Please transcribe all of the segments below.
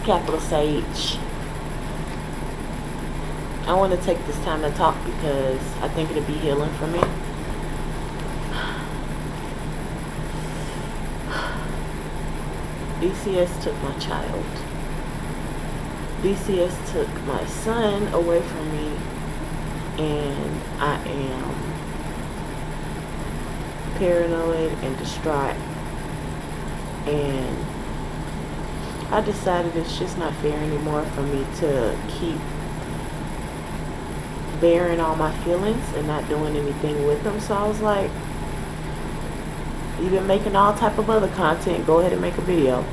CapitolSAGE. I want to take this time to talk because I think it'll be healing for me. DCS took my child. DCS took my son away from me, and I am paranoid and distraught, and I decided it's just not fair anymore for me to keep bearing all my feelings and not doing anything with them. So I was like, you've been making all type of other content, go ahead and make a video.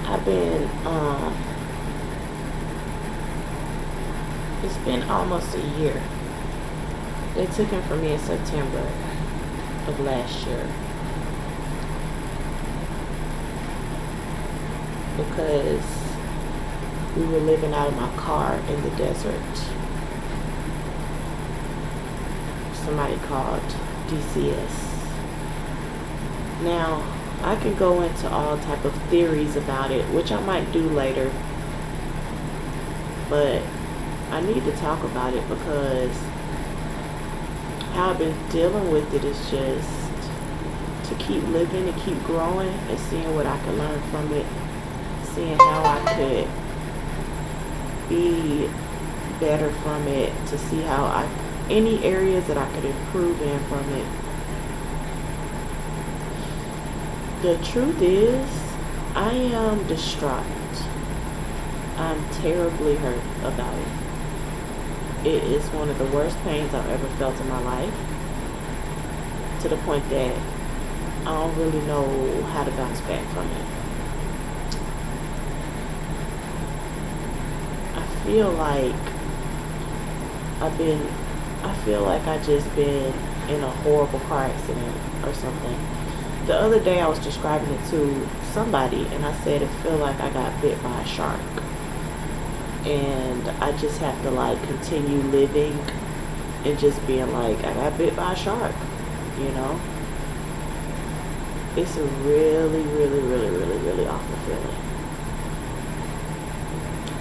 I've been it's been almost a year. They took him from me in September of last year because we were living out of my car in the desert. Somebody called DCS. Now, I can go into all type of theories about it, which I might do later, but I need to talk about it because how I've been dealing with it is just to keep living and keep growing and seeing what I can learn from it, seeing how I could be better from it, to see how any areas that I could improve in from it. The truth is, I am distraught. I'm terribly hurt about it. It is one of the worst pains I've ever felt in my life, to the point that I don't really know how to bounce back from it. I feel like I just been in a horrible car accident or something. The other day I was describing it to somebody and I said it feel like I got bit by a shark. And I just have to continue living and just being like, I got bit by a shark, you know? It's a really, really, really, really, really awful feeling.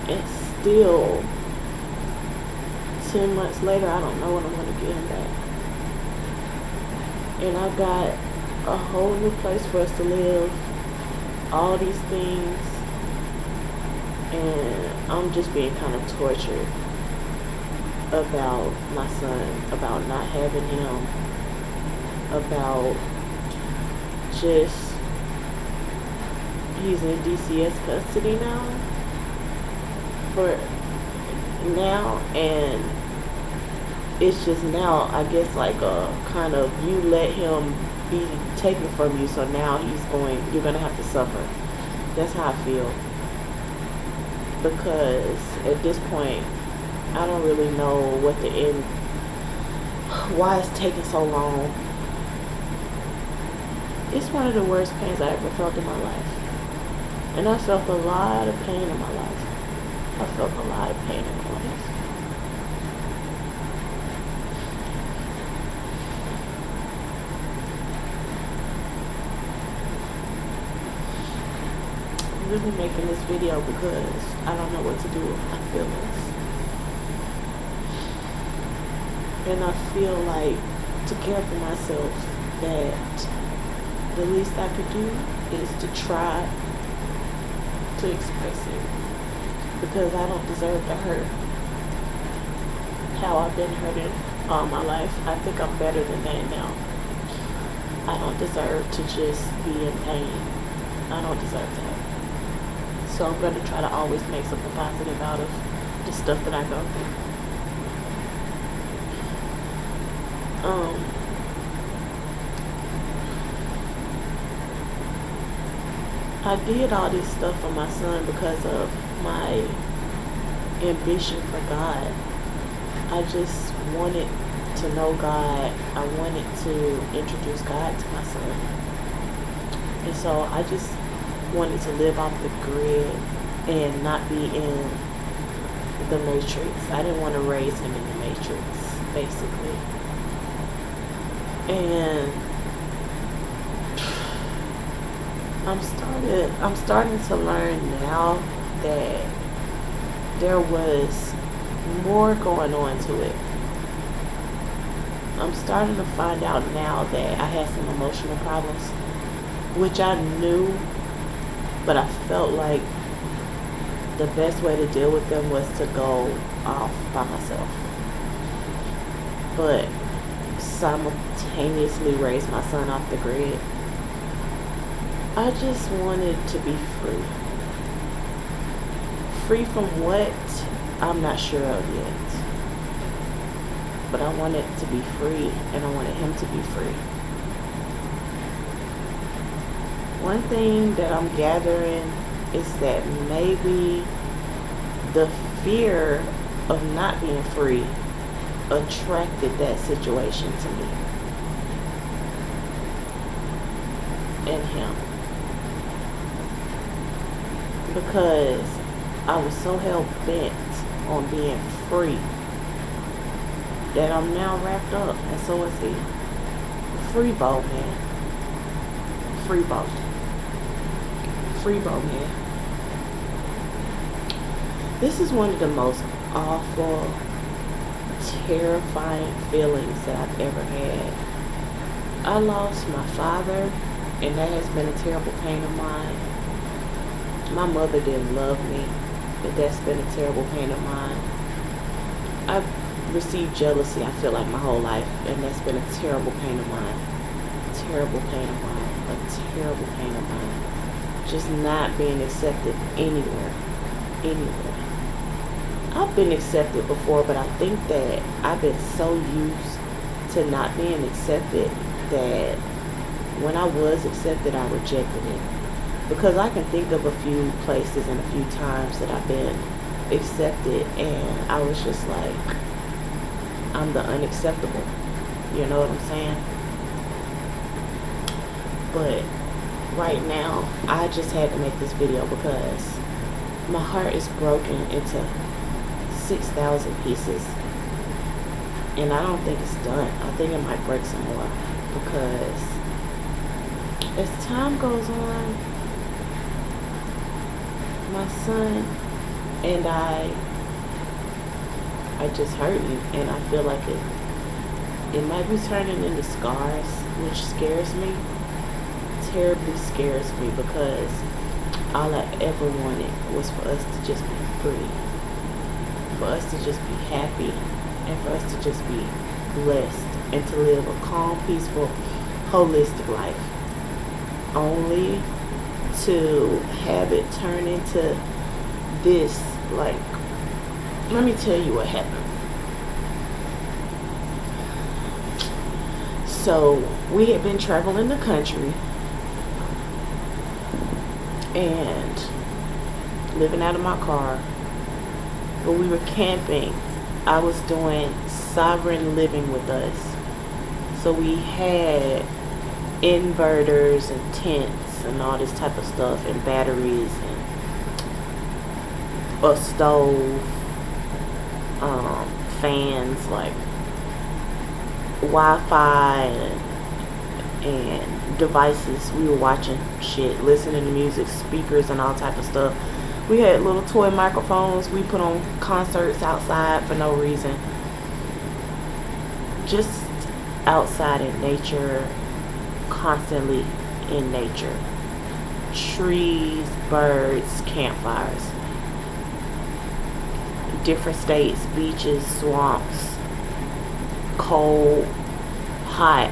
And still, 10 months later, I don't know when I'm going to get him back. And I've got a whole new place for us to live, all these things, and I'm just being kind of tortured about my son, about not having him, about just, he's in DCS custody now, and it's just now, I guess, kind of, you let him be taken from you, so now you're going to have to suffer. That's how I feel. Because at this point, I don't really know what the end, why it's taking so long. It's one of the worst pains I ever felt in my life. And I felt a lot of pain in my life. I felt a lot of pain in my life. I'm really making this video because I don't know what to do with my feelings. And I feel like, to care for myself, that the least I could do is to try to express it. Because I don't deserve to hurt how I've been hurting all my life. I think I'm better than that now. I don't deserve to just be in pain. I don't deserve that. So I'm going to try to always make something positive out of the stuff that I go through. I did all this stuff for my son because of my ambition for God. I just wanted to know God. I wanted to introduce God to my son. And so I just wanted to live off the grid and not be in the matrix. I didn't want to raise him in the matrix, basically. And I'm starting to learn now that there was more going on to it. I'm starting to find out now that I had some emotional problems, which I knew, but I felt like the best way to deal with them was to go off by myself. But simultaneously raise my son off the grid. I just wanted to be free. Free from what? I'm not sure of yet. But I wanted to be free, and I wanted him to be free. One thing that I'm gathering is that maybe the fear of not being free attracted that situation to me and him, because I was so hell bent on being free that I'm now wrapped up, and so is he. Free boat, man. Free boat. Free boat, man. This is one of the most awful, terrifying feelings that I've ever had. I lost my father, and that has been a terrible pain of mine. My mother didn't love me, and that's been a terrible pain of mine. I've received jealousy, I feel like, my whole life, and that's been a terrible pain of mine. Terrible pain of mine. A terrible pain of mine. Just not being accepted anywhere. Anywhere. I've been accepted before, but I think that I've been so used to not being accepted that when I was accepted, I rejected it. Because I can think of a few places and a few times that I've been accepted, and I was just like, I'm the unacceptable. You know what I'm saying? But right now, I just had to make this video because my heart is broken into 6,000 pieces, and I don't think it's done. I think it might break some more, because as time goes on, my son and I just hurting, and I feel like it might be turning into scars, which scares me, terribly scares me, because all I ever wanted was for us to just be free, for us to just be happy, and for us to just be blessed, and to live a calm, peaceful, holistic life, only to have it turn into this. Like, let me tell you what happened. So we had been traveling the country and living out of my car, but we were camping. I was doing sovereign living with us, so we had inverters and tents and all this type of stuff, and batteries, and a stove, fans, like Wi-Fi, and devices. We were watching shit, listening to music, speakers, and all type of stuff. We had little toy microphones. We put on concerts outside for no reason, just outside in nature, constantly in nature. Trees, birds, campfires. Different states, beaches, swamps, cold, hot,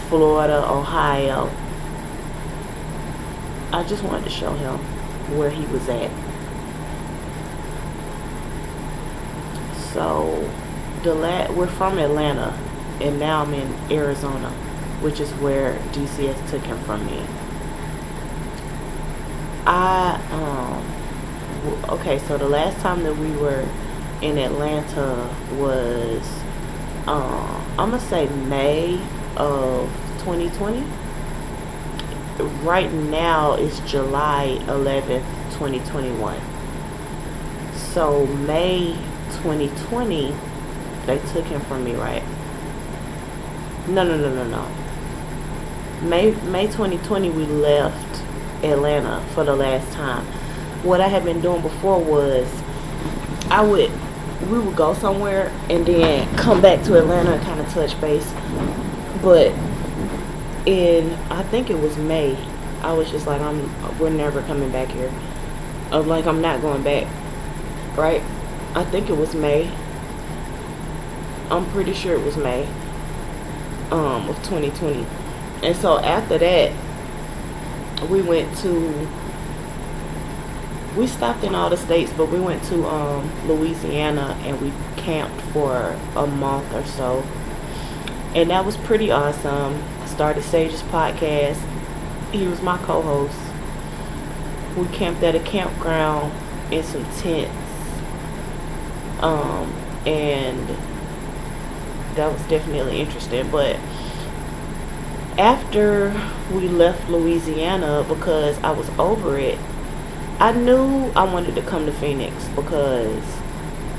Florida, Ohio. I just wanted to show him where he was at. So we're from Atlanta, and now I'm in Arizona, which is where DCS took him from me. Okay, so the last time that we were in Atlanta was, I'm gonna say May of 2020. Right now it's July 11th, 2021. So May 2020, they took him from me, right? No. May 2020 we left Atlanta for the last time. What I had been doing before was we would go somewhere and then come back to Atlanta and kind of touch base. But I think it was May, I was just like, we're never coming back here. I'm not going back, right? I think it was May. I'm pretty sure it was May of 2020. And so after that, we stopped in all the states, but we went to Louisiana, and we camped for a month or so. And that was pretty awesome. I started SAGE's podcast. He was my co-host. We camped at a campground in some tents. And that was definitely interesting. But after we left Louisiana, because I was over it, I knew I wanted to come to Phoenix because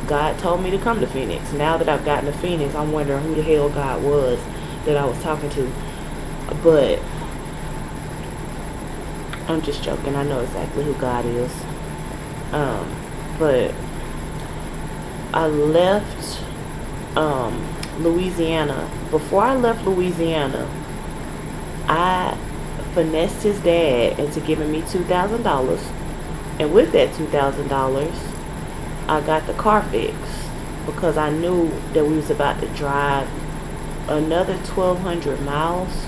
God told me to come to Phoenix. Now that I've gotten to Phoenix, I'm wondering who the hell God was that I was talking to. But I'm just joking. I know exactly who God is. But I left Louisiana. Before I left Louisiana, I finessed his dad into giving me $2,000. And with that $2,000, I got the car fixed because I knew that we was about to drive another 1,200 miles.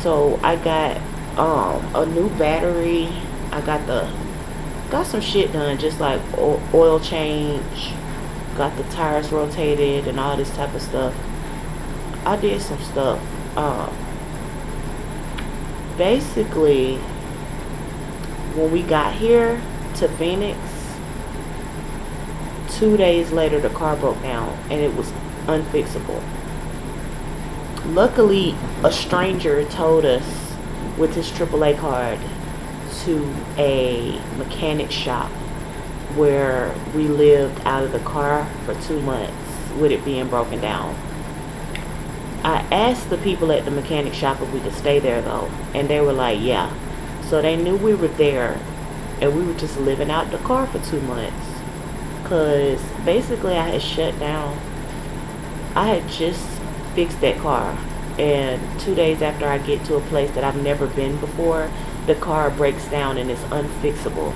So I got a new battery. I got some shit done, just like oil change, got the tires rotated and all this type of stuff. I did some stuff. Basically, when we got here to Phoenix, 2 days later the car broke down and it was unfixable. Luckily, a stranger told us with his AAA card to a mechanic shop where we lived out of the car for 2 months with it being broken down. I asked the people at the mechanic shop if we could stay there though, and they were like, yeah. So they knew we were there, and we were just living out the car for 2 months. Cause basically I had shut down. I had just fixed that car, and 2 days after I get to a place that I've never been before, the car breaks down and it's unfixable.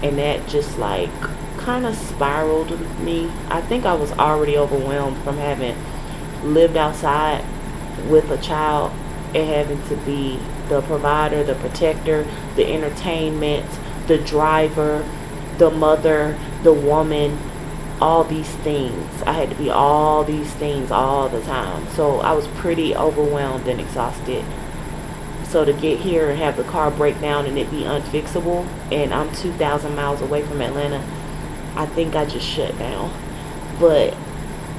And that just like kind of spiraled me. I think I was already overwhelmed from having lived outside with a child and having to be the provider, the protector, the entertainment, the driver, the mother, the woman, all these things. I had to be all these things all the time. So I was pretty overwhelmed and exhausted. So to get here and have the car break down and it be unfixable, and I'm 2,000 miles away from Atlanta, I think I just shut down. But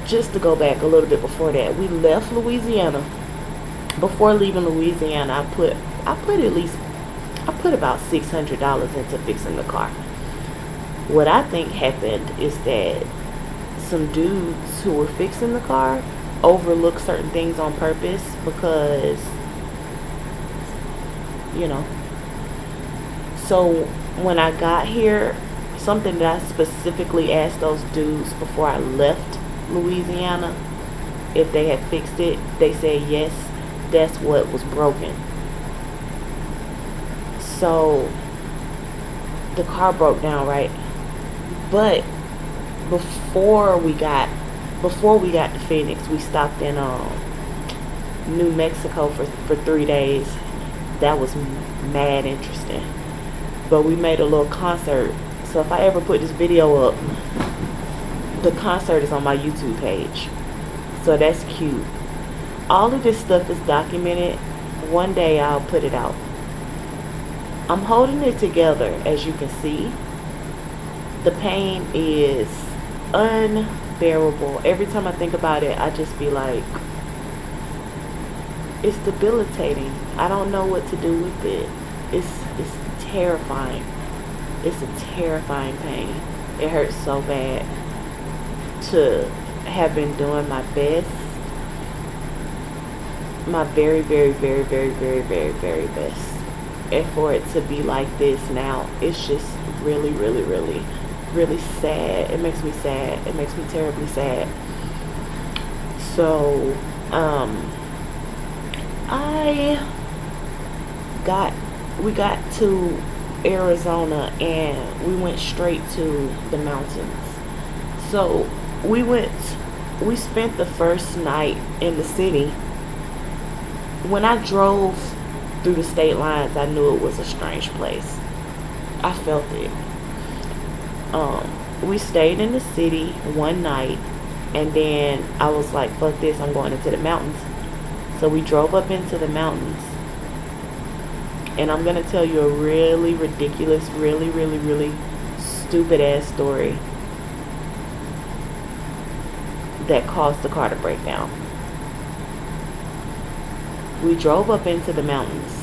just to go back a little bit before that, we left Louisiana. Before leaving Louisiana, I put about $600 into fixing the car. What I think happened is that some dudes who were fixing the car overlooked certain things on purpose because, So when I got here, something that I specifically asked those dudes before I left Louisiana, if they had fixed it, they said yes, that's what was broken. So the car broke down, right? But before we got to Phoenix, we stopped in New Mexico for 3 days. That was mad interesting. But we made a little concert. So if I ever put this video up, the concert is on my YouTube page. So that's cute. All of this stuff is documented. One day I'll put it out. I'm holding it together, as you can see. The pain is unbearable. Every time I think about it, I just be like, it's debilitating. I don't know what to do with it. It's terrifying. It's a terrifying pain. It hurts so bad. To have been doing my best, my very, very, very, very, very, very, very best And for it to be like this now, it's just really, really, really, really sad. It makes me sad. It makes me terribly sad. So, I got, we got to Arizona and we went straight to the mountains. So, we spent the first night in the city. When I drove through the state lines, I knew it was a strange place. I felt it. We stayed in the city one night, and then I was like, fuck this, I'm going into the mountains. So we drove up into the mountains, and I'm gonna tell you a really ridiculous, really, really, really stupid ass story that caused the car to break down. We drove up into the mountains.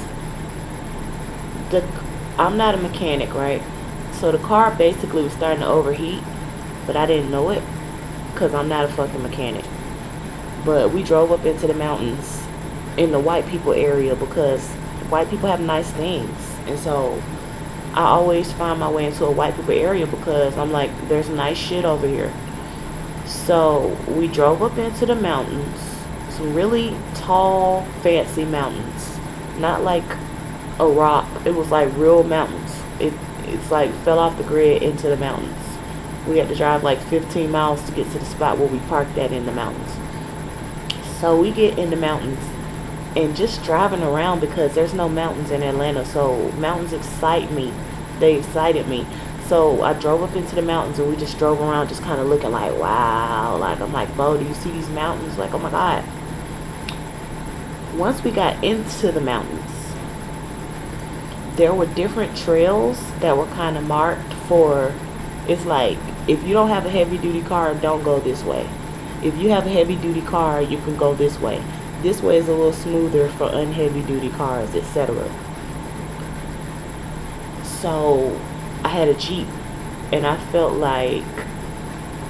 I'm not a mechanic, right? So the car basically was starting to overheat, but I didn't know it because I'm not a fucking mechanic. But we drove up into the mountains in the white people area because white people have nice things. And so I always find my way into a white people area because I'm like, there's nice shit over here. So we drove up into the mountains, some really tall, fancy mountains. Not like a rock. It was like real mountains. It's like fell off the grid into the mountains. We had to drive like 15 miles to get to the spot where we parked at in the mountains. So we get in the mountains and just driving around because there's no mountains in Atlanta. So mountains excite me. They excited me. So I drove up into the mountains and we just drove around just kind of looking like, wow. Like, I'm like, Bo, do you see these mountains? Like, oh my God. Once we got into the mountains, there were different trails that were kind of marked for, it's like, if you don't have a heavy duty car, don't go this way. If you have a heavy duty car, you can go this way. This way is a little smoother for unheavy duty cars, etc. So I had a Jeep and I felt like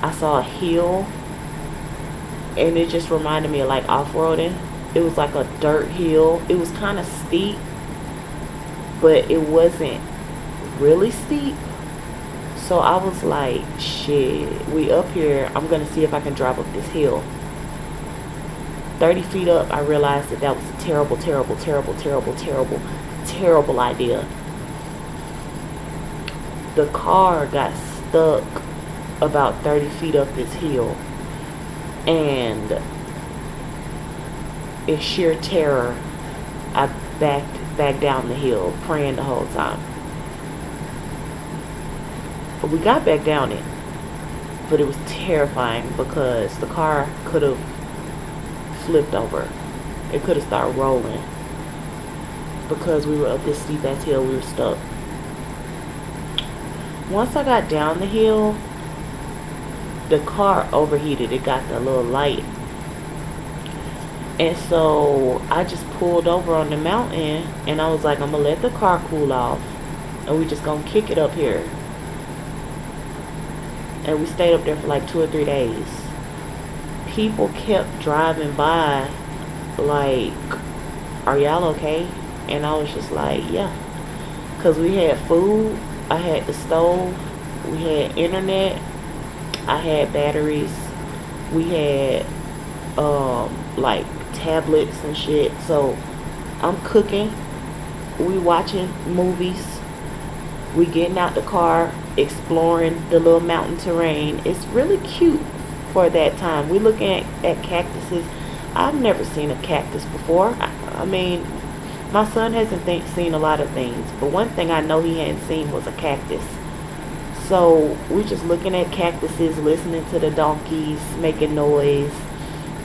I saw a hill, and it just reminded me of like off-roading. It was like a dirt hill. It was kind of steep, but it wasn't really steep. So I was like, shit, we up here. I'm going to see if I can drive up this hill. 30 feet up, I realized that was a terrible, terrible, terrible, terrible, terrible, terrible idea. The car got stuck about 30 feet up this hill. And in sheer terror, I backed down the hill, praying the whole time. But we got back down it, but it was terrifying because the car could have flipped over. It could have started rolling because we were up this steep ass hill. We were stuck. Once I got down the hill, the car overheated. It got the little light. And so I just pulled over on the mountain and I was like, I'm going to let the car cool off and we just going to kick it up here. And we stayed up there for like 2 or 3 days. People kept driving by like, are y'all okay? And I was just like, yeah. Because we had food. I had the stove. We had internet. I had batteries. We had like tablets and shit. So I'm cooking. We watching movies. We getting out the car, exploring the little mountain terrain. It's really cute for that time. We looking at cactuses. I've never seen a cactus before. I mean, my son hasn't seen a lot of things, but one thing I know he hadn't seen was a cactus. So we just looking at cactuses, listening to the donkeys making noise,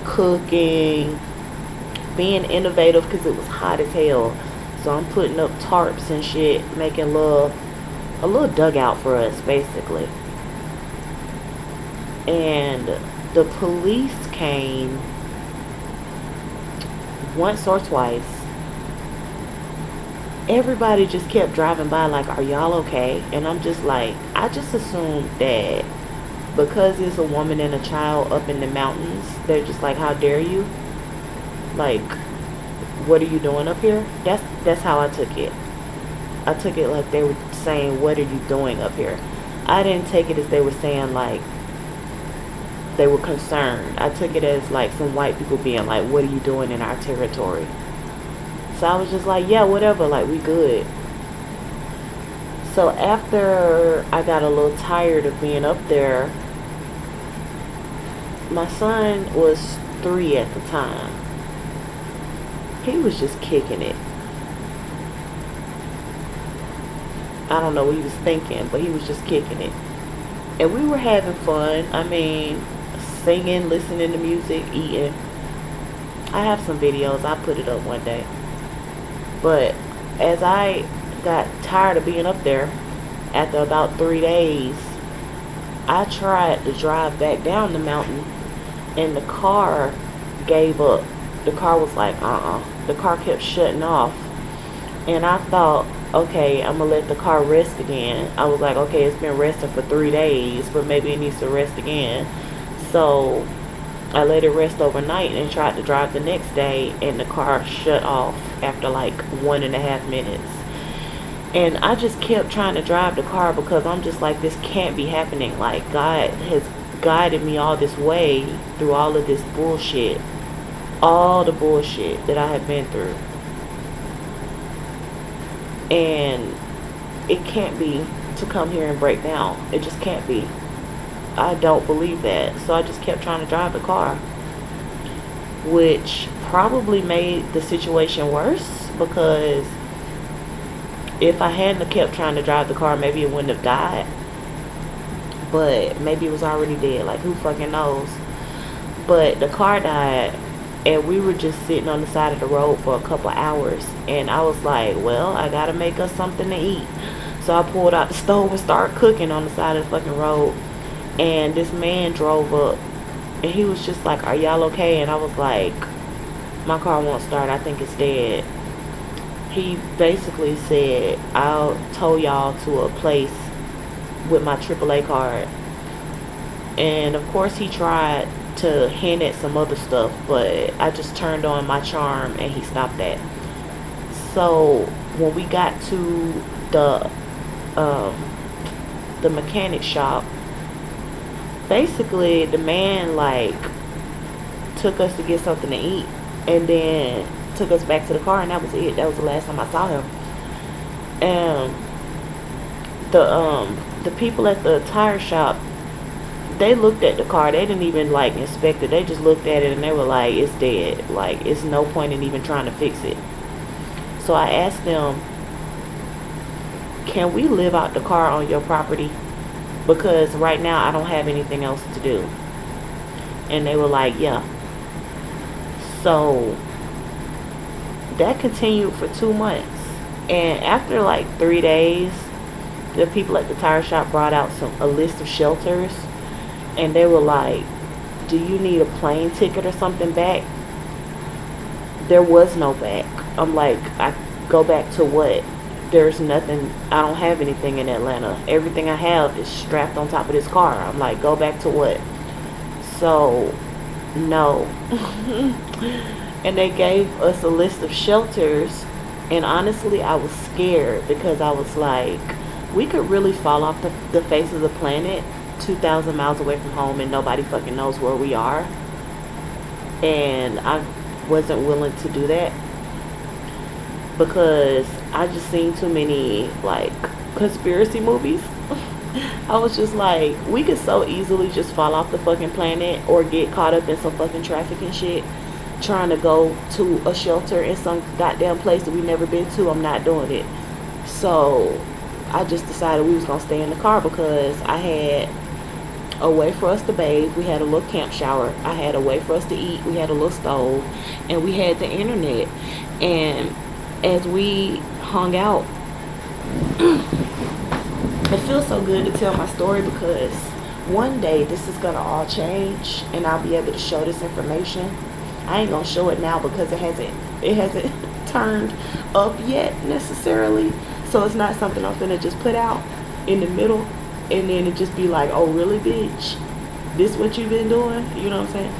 cooking, being innovative because it was hot as hell. So I'm putting up tarps and shit, making a little dugout for us basically. And the police came once or twice. Everybody just kept driving by like, are y'all okay? And I'm just like, I just assumed that because it's a woman and a child up in the mountains, they're just like, how dare you? Like, what are you doing up here? That's how I took it. I took it like they were saying, what are you doing up here? I didn't take it as they were saying like they were concerned. I took it as like some white people being like, what are you doing in our territory? So I was just like, yeah, whatever, like we good. So after I got a little tired of being up there, my son was 3 at the time. He was just kicking it. I don't know what he was thinking, but he was just kicking it. And we were having fun. I mean, singing, listening to music, eating. I have some videos. I'll put it up one day. But as I got tired of being up there, after about 3 days, I tried to drive back down the mountain, and the car gave up. The car was like, The car kept shutting off. And I thought, okay, I'm going to let the car rest again. I was like, okay, it's been resting for 3 days, but maybe it needs to rest again. So I let it rest overnight and tried to drive the next day, and the car shut off after like 1.5 minutes. And I just kept trying to drive the car because I'm just like, this can't be happening. Like, God has guided me all this way through all of this bullshit. All the bullshit that I have been through. And it can't be to come here and break down. It just can't be. I don't believe that. So I just kept trying to drive the car, which probably made the situation worse, because if I hadn't kept trying to drive the car, maybe it wouldn't have died. But maybe it was already dead. Like, who fucking knows? But the car died, and we were just sitting on the side of the road for a couple hours. And I was like, well, I gotta make us something to eat. So I pulled out the stove and started cooking on the side of the fucking road. And this man drove up, and he was just like, are y'all okay? And I was like, my car won't start. I think it's dead. He basically said, I'll tow y'all to a place with my AAA card. And of course he tried to hint at some other stuff, but I just turned on my charm and he stopped that. So when we got to the mechanic shop, basically the man like took us to get something to eat and then took us back to the car, and that was it. That was the last time I saw him. And the people at the tire shop, they looked at the car. They didn't even like inspect it. They just looked at it and they were like, it's dead. Like, it's no point in even trying to fix it. So I asked them, can we live out the car on your property? Because right now I don't have anything else to do. And they were like, yeah. So that continued for 2 months. And after like 3 days, the people at the tire shop brought out a list of shelters. And they were like, do you need a plane ticket or something back? There was no back. I'm like, I go back to what? There's nothing. I don't have anything in Atlanta. Everything I have is strapped on top of this car. I'm like, go back to what? So, no. And they gave us a list of shelters. And honestly, I was scared because I was like, we could really fall off the face of the planet 2,000 miles away from home and nobody fucking knows where we are. And I wasn't willing to do that because I just seen too many like conspiracy movies. I was just like, we could so easily just fall off the fucking planet or get caught up in some fucking traffic and shit trying to go to a shelter in some goddamn place that we never been to. I'm not doing it. So I just decided we was gonna stay in the car because I had a way for us to bathe. We had a little camp shower. I had a way for us to eat. We had a little stove, and we had the internet. And as we hung out, it feels so good to tell my story because one day this is gonna all change and I'll be able to show this information. I ain't gonna show it now because it hasn't turned up yet necessarily. So it's not something I'm gonna just put out in the middle and then it just be like, oh really, bitch? This what you've been doing? You know what I'm saying?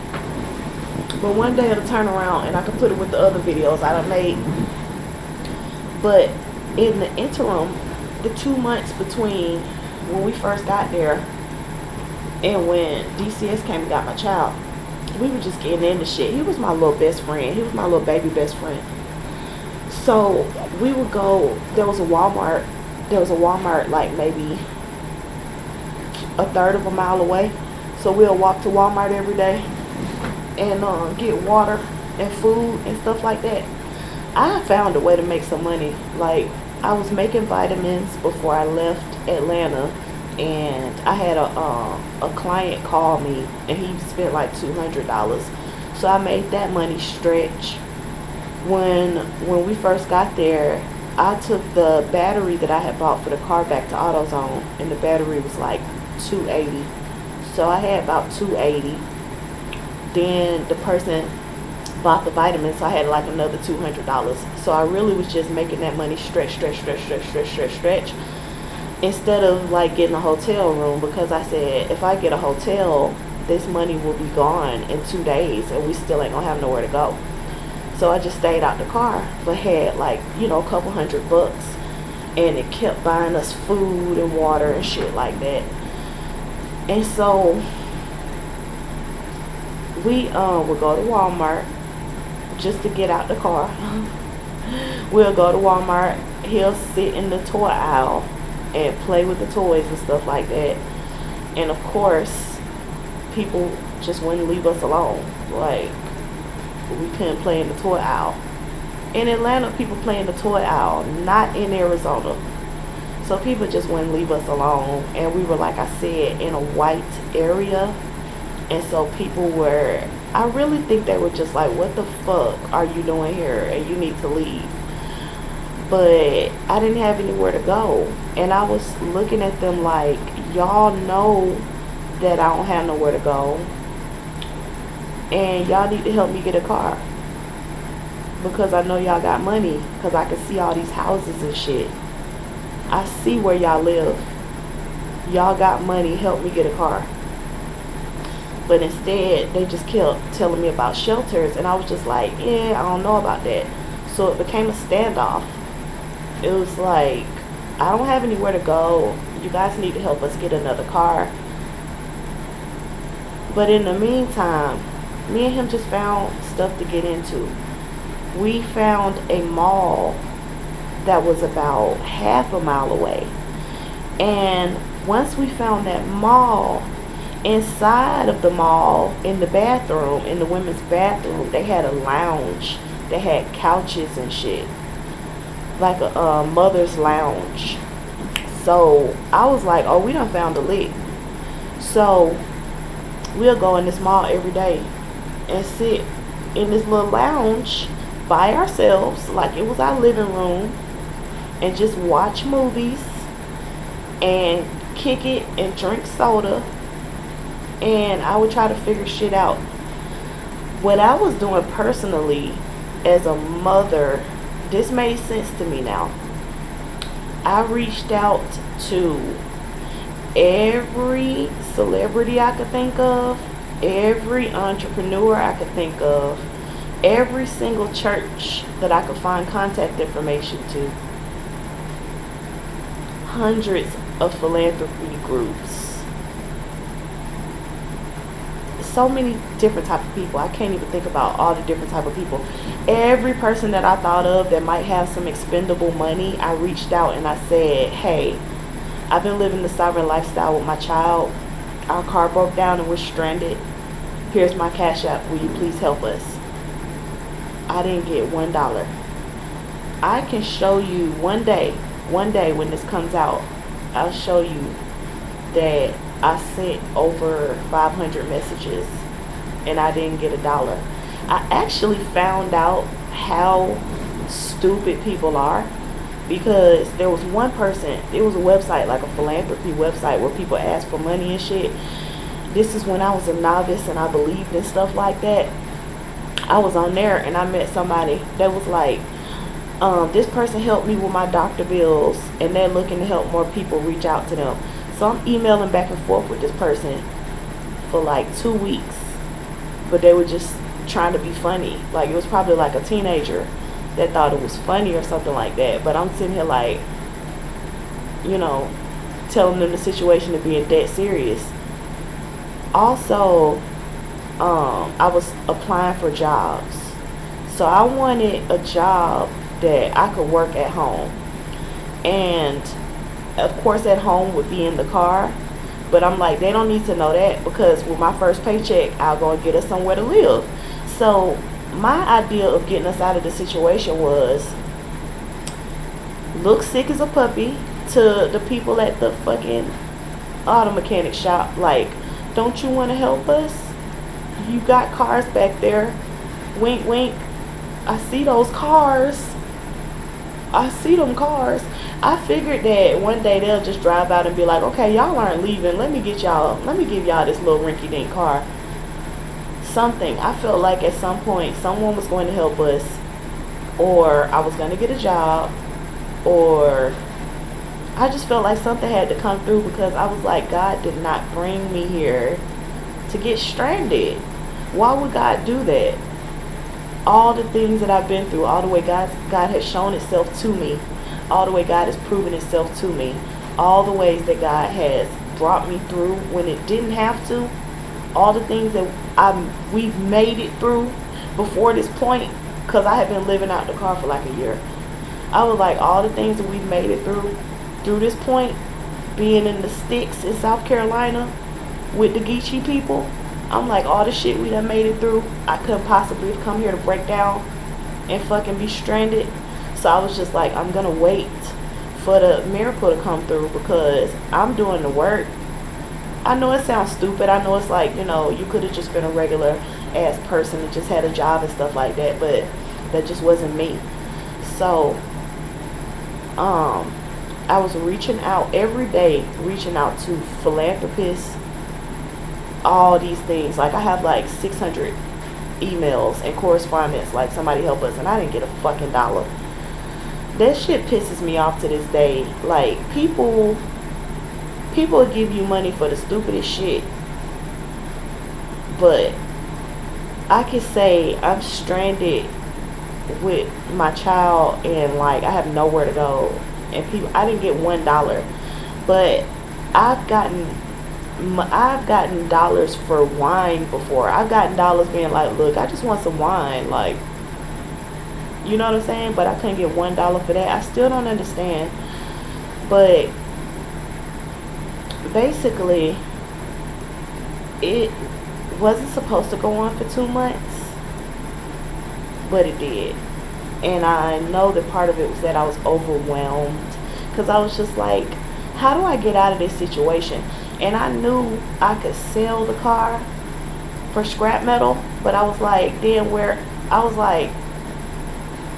But one day it'll turn around and I can put it with the other videos I done made. But in the interim, the 2 months between when we first got there and when DCS came and got my child, we were just getting into shit. He was my little best friend. He was my little baby best friend. So we would go, there was a Walmart like maybe a third of a mile away. So we'll walk to Walmart every day and get water and food and stuff like that. I found a way to make some money. Like, I was making vitamins before I left Atlanta, and I had a client call me, and he spent like $200. So I made that money stretch. When we first got there, I took the battery that I had bought for the car back to AutoZone, and the battery was like $280. So I had about $280. Then the person bought the vitamins, so I had like another $200. So I really was just making that money stretch, instead of like getting a hotel room, because I said, if I get a hotel, this money will be gone in 2 days and we still ain't gonna have nowhere to go. So I just stayed out the car, but had like, a couple $100, and it kept buying us food and water and shit like that. And so we would go to Walmart just to get out the car. We'll go to Walmart. He'll sit in the toy aisle and play with the toys and stuff like that. And of course, people just wouldn't leave us alone. Like, we couldn't play in the toy aisle. In Atlanta, people play in the toy aisle, not in Arizona. So people just wouldn't leave us alone. And we were, like I said, in a white area. And so people were, I really think they were just like, what the fuck are you doing here? And you need to leave. But I didn't have anywhere to go. And I was looking at them like, y'all know that I don't have nowhere to go. And y'all need to help me get a car. Because I know y'all got money. Because I can see all these houses and shit. I see where y'all live. Y'all got money, help me get a car. But instead, they just kept telling me about shelters. And I was just like, yeah, I don't know about that. So it became a standoff. It was like, I don't have anywhere to go. You guys need to help us get another car. But in the meantime, me and him just found stuff to get into. We found a mall that was about half a mile away. And once we found that mall, inside of the mall, in the bathroom, in the women's bathroom, they had a lounge. They had couches and shit. Like a mother's lounge. So I was like, oh, we done found a lick. So we'll go in this mall every day and sit in this little lounge by ourselves, like it was our living room, and just watch movies and kick it and drink soda. And I would try to figure shit out. What I was doing personally as a mother, this made sense to me now. I reached out to every celebrity I could think of, every entrepreneur I could think of, every single church that I could find contact information to, hundreds of philanthropy groups, so many different type of people. I can't even think about all the different type of people. Every person that I thought of that might have some expendable money, I reached out and I said, hey, I've been living the sovereign lifestyle with my child. Our car broke down and we're stranded. Here's my CashApp. Will you please help us? I didn't get $1. I can show you one day when this comes out, I'll show you that I sent over 500 messages and I didn't get $1. I actually found out how stupid people are, because there was one person, it was a website, like a philanthropy website where people ask for money and shit. This is when I was a novice and I believed in stuff like that. I was on there and I met somebody that was like, this person helped me with my doctor bills and they're looking to help more people reach out to them. So I'm emailing back and forth with this person for like 2 weeks, but they were just trying to be funny. Like, it was probably like a teenager that thought it was funny or something like that. But I'm sitting here like, you know, telling them the situation to be dead serious. Also, I was applying for jobs. So I wanted a job that I could work at home. And of course at home would be in the car. But I'm like, they don't need to know that, because with my first paycheck, I'll go and get us somewhere to live. So my idea of getting us out of the situation was look sick as a puppy to the people at the fucking auto mechanic shop. Like, don't you want to help us? You got cars back there. Wink, wink. I see those cars. I see them cars. I figured that one day they'll just drive out and be like, okay, y'all aren't leaving. Let me give y'all this little rinky-dink car. Something. I felt like at some point someone was going to help us, or I was going to get a job, or I just felt like something had to come through, because I was like, God did not bring me here to get stranded. Why would God do that? All the things that I've been through, all the way God has shown itself to me, all the way God has proven itself to me, all the ways that God has brought me through when it didn't have to, all the things that we've made it through before this point, because I had been living out the car for like a year. I was like, all the things that we've made it through this point, being in the sticks in South Carolina with the Geechee people, I'm like, all the shit we done made it through, I couldn't possibly have come here to break down and fucking be stranded. So I was just like, I'm gonna wait for the miracle to come through, because I'm doing the work. I know it sounds stupid. I know it's like, you know, you could have just been a regular ass person that just had a job and stuff like that, but that just wasn't me. So I was reaching out every day, reaching out to philanthropists, all these things. Like, I have like 600 emails and correspondence, like, somebody help us, and I didn't get a fucking dollar. That shit pisses me off to this day. Like, people give you money for the stupidest shit, but I could say I'm stranded with my child and like I have nowhere to go, and I didn't get $1, but I've gotten dollars for wine before. I've gotten dollars being like, look, I just want some wine, like, you know what I'm saying? But I couldn't get $1 for that. I still don't understand. But basically, it wasn't supposed to go on for 2 months, but it did. And I know that part of it was that I was overwhelmed, because I was just like, how do I get out of this situation? And I knew I could sell the car for scrap metal, but I was like,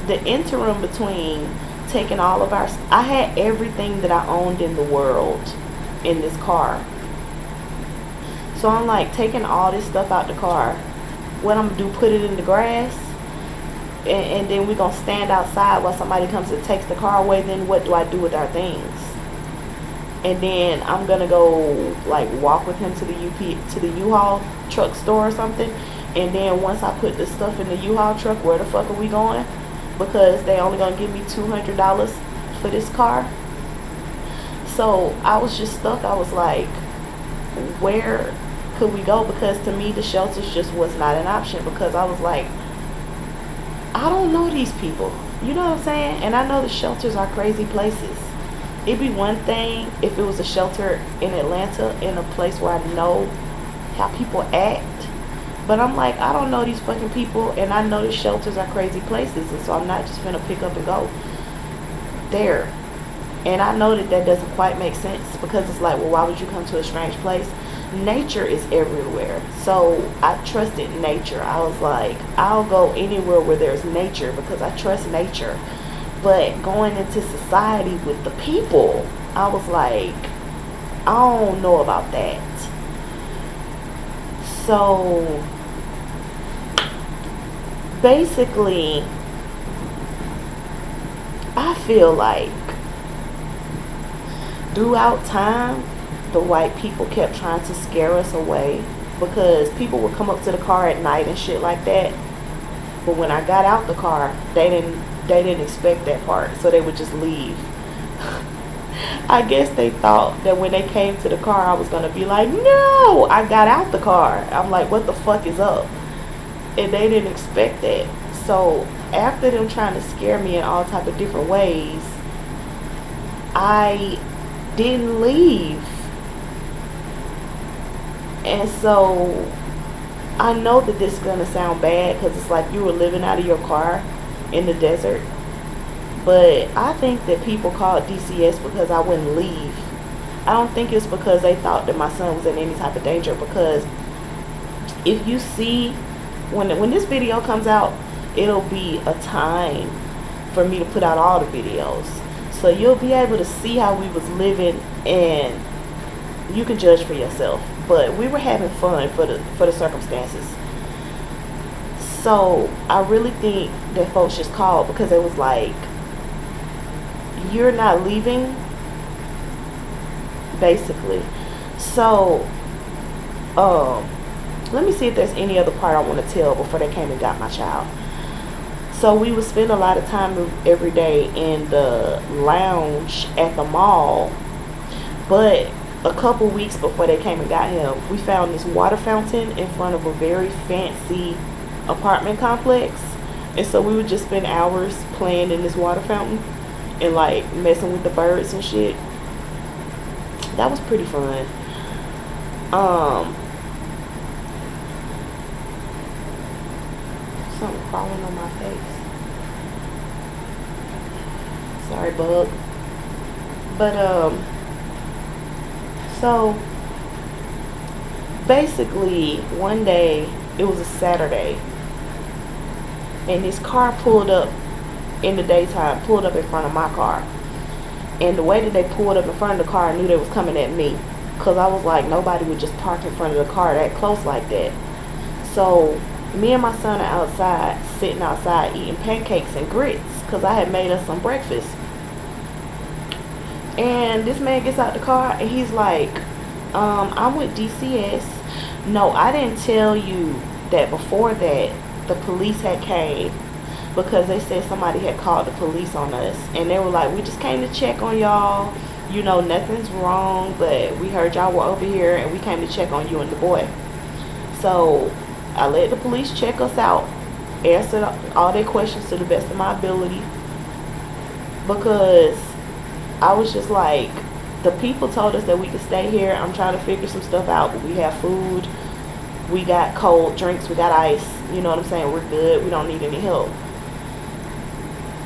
the interim between taking all of I had everything that I owned in the world in this car. So I'm like, taking all this stuff out the car, what I'm gonna do, put it in the grass, and then we're gonna stand outside while somebody comes and takes the car away. Then what do I do with our things? And then I'm gonna go like walk with him to the U-Haul truck store or something. And then once I put the stuff in the U-Haul truck, where the fuck are we going? Because they only gonna give me $200 for this car. So I was just stuck. I was like, where could we go? Because to me, the shelters just was not an option, because I was like, I don't know these people. You know what I'm saying? And I know the shelters are crazy places. It'd be one thing if it was a shelter in Atlanta, in a place where I know how people act. But I'm like, I don't know these fucking people, and I know the shelters are crazy places, and so I'm not just gonna pick up and go there. And I know that doesn't quite make sense, because it's like, well, why would you come to a strange place? Nature is everywhere. So I trusted nature. I was like, I'll go anywhere where there's nature, because I trust nature. But going into society with the people, I was like, I don't know about that. So basically, I feel like throughout time, the white people kept trying to scare us away, because people would come up to the car at night and shit like that. But when I got out the car, they didn't they didn't expect that part, so they would just leave. I guess they thought that when they came to the car, I was going to be like, no, I got out the car. I'm like, what the fuck is up? And they didn't expect that. So after them trying to scare me in all type of different ways, I didn't leave. And so I know that this is going to sound bad because it's like you were living out of your car in the desert. But I think that people called DCS because I wouldn't leave. I don't think it's because they thought that my son was in any type of danger. Because if you see, when this video comes out, it'll be a time for me to put out all the videos. So you'll be able to see how we was living, and you can judge for yourself. But we were having fun for the circumstances. So I really think that folks just called because it was like, you're not leaving, basically. So let me see if there's any other part I want to tell before they came and got my child. So we would spend a lot of time every day in the lounge at the mall. But a couple weeks before they came and got him, we found this water fountain in front of a very fancy apartment complex. And so we would just spend hours playing in this water fountain and like messing with the birds and shit. That was pretty fun. Something crawling on my face. Sorry, bug. But so basically one day, it was a Saturday, and this car pulled up in the daytime, pulled up in front of my car. And the way that they pulled up in front of the car, I knew they was coming at me, because I was like, nobody would just park in front of the car that close like that. So me and my son are outside, sitting outside eating pancakes and grits, because I had made us some breakfast. And this man gets out the car and he's like, I'm with DCS. No, I didn't tell you that before that the police had came, because they said somebody had called the police on us, and they were like, we just came to check on y'all, you know, nothing's wrong, but we heard y'all were over here and we came to check on you and the boy. So I let the police check us out, answered all their questions to the best of my ability, because I was just like, the people told us that we could stay here. I'm trying to figure some stuff out, but we have food, we got cold drinks, we got ice, you know what I'm saying, we're good, we don't need any help.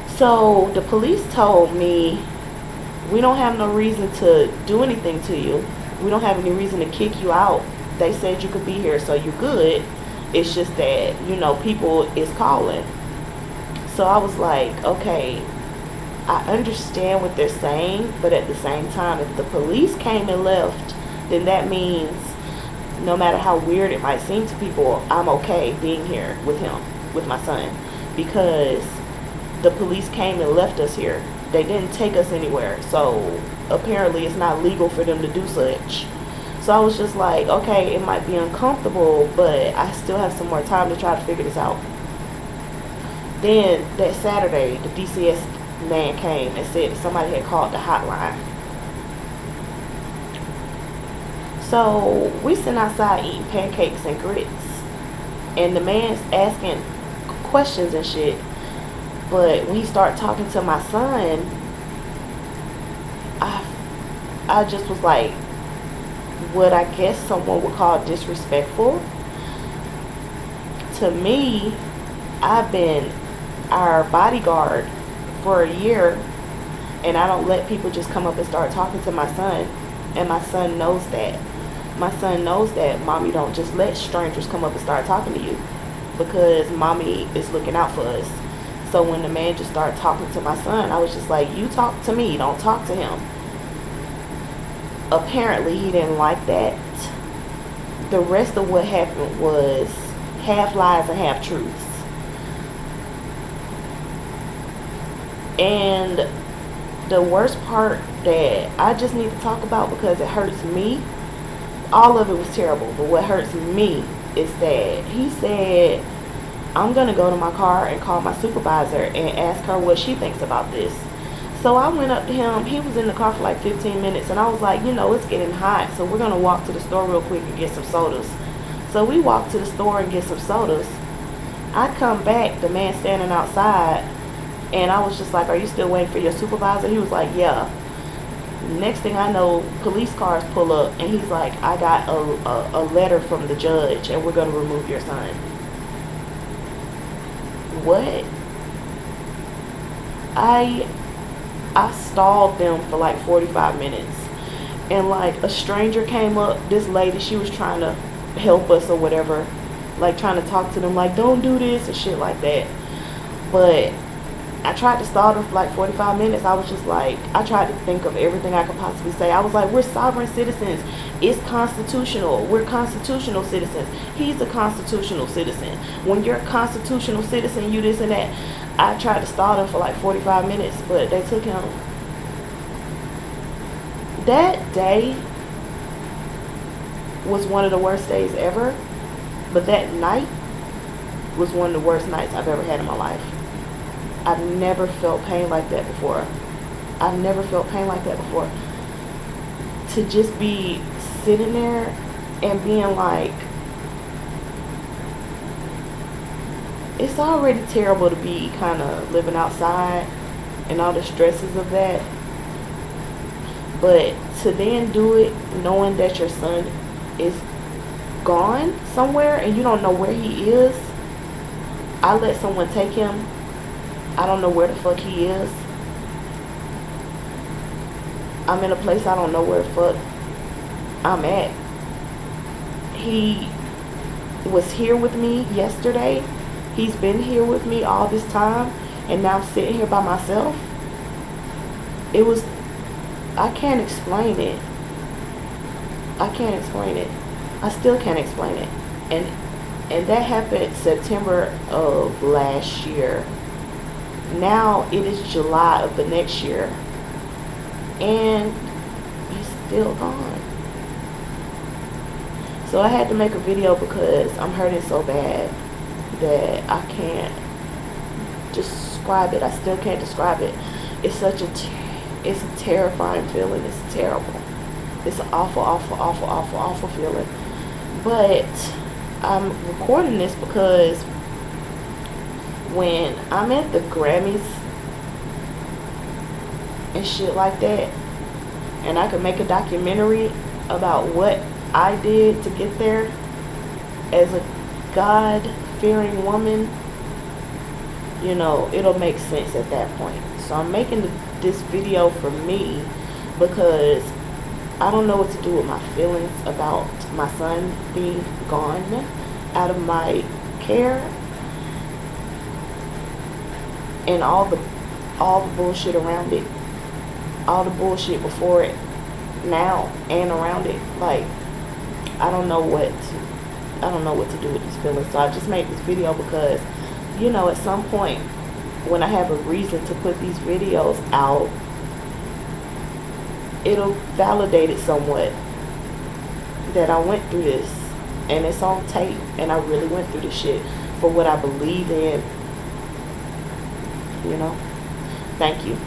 So the police told me, we don't have no reason to do anything to you, we don't have any reason to kick you out. They said you could be here, so you're good. It's just that, you know, people is calling. So I was like, okay, I understand what they're saying, but at the same time, if the police came and left, then that means no matter how weird it might seem to people, I'm okay being here with him, with my son, because the police came and left us here. They didn't take us anywhere, so apparently it's not legal for them to do such. So I was just like, okay, it might be uncomfortable, but I still have some more time to try to figure this out. Then that Saturday, the DCS man came and said that somebody had called the hotline. So we sitting outside eating pancakes and grits, and the man's asking questions and shit. But when he started talking to my son, I just was like, what I guess someone would call disrespectful. To me, I've been our bodyguard for a year, and I don't let people just come up and start talking to my son, and my son knows that. My son knows that mommy don't just let strangers come up and start talking to you, because mommy is looking out for us. So when the man just started talking to my son, I was just like, you talk to me, don't talk to him. Apparently he didn't like that. The rest of what happened was half lies and half truths. And the worst part that I just need to talk about, because it hurts me, all of it was terrible, but what hurts me is that he said I'm going to go to my car and call my supervisor and ask her what she thinks about this. So I went up to him. He was in the car for like 15 minutes. And I was like, it's getting hot. So we're going to walk to the store real quick and get some sodas. So we walked to the store and get some sodas. I come back, the man standing outside. And I was just like, are you still waiting for your supervisor? He was like, yeah. Next thing I know, police cars pull up. And he's like, I got a letter from the judge. And we're going to remove your son. What? I stalled them for like 45 minutes. And like a stranger came up, this lady, she was trying to help us or whatever. Like trying to talk to them like, don't do this and shit like that. But I tried to stall them for like 45 minutes. I was just like, I tried to think of everything I could possibly say. I was like, we're sovereign citizens. It's constitutional. We're constitutional citizens. He's a constitutional citizen. When you're a constitutional citizen, you this and that. I tried to stall them for like 45 minutes, but they took him. That day was one of the worst days ever, but that night was one of the worst nights I've ever had in my life. I've never felt pain like that before. I've never felt pain like that before. To just be sitting there and being like, it's already terrible to be kind of living outside and all the stresses of that. But to then do it knowing that your son is gone somewhere and you don't know where he is. I let someone take him. I don't know where the fuck he is. I'm in a place I don't know where the fuck I'm at. He was here with me yesterday. He's been here with me all this time. And now I'm sitting here by myself. I can't explain it. I can't explain it. I still can't explain it. And that happened September of last year. Now it is July of the next year. And he's still gone. So I had to make a video because I'm hurting so bad that I can't describe it. I still can't describe it. It's it's a terrifying feeling. It's terrible. It's an awful, awful, awful, awful, awful feeling. But I'm recording this because when I'm at the Grammys and shit like that, and I could make a documentary about what I did to get there as a God-fearing woman, it'll make sense at that point. So I'm making this video for me because I don't know what to do with my feelings about my son being gone out of my care and all the bullshit around it, all the bullshit before it, now and around it. Like, I don't know what to do with these feelings. So I just made this video because, at some point when I have a reason to put these videos out, it'll validate it somewhat that I went through this and it's on tape and I really went through this shit for what I believe in. Thank you.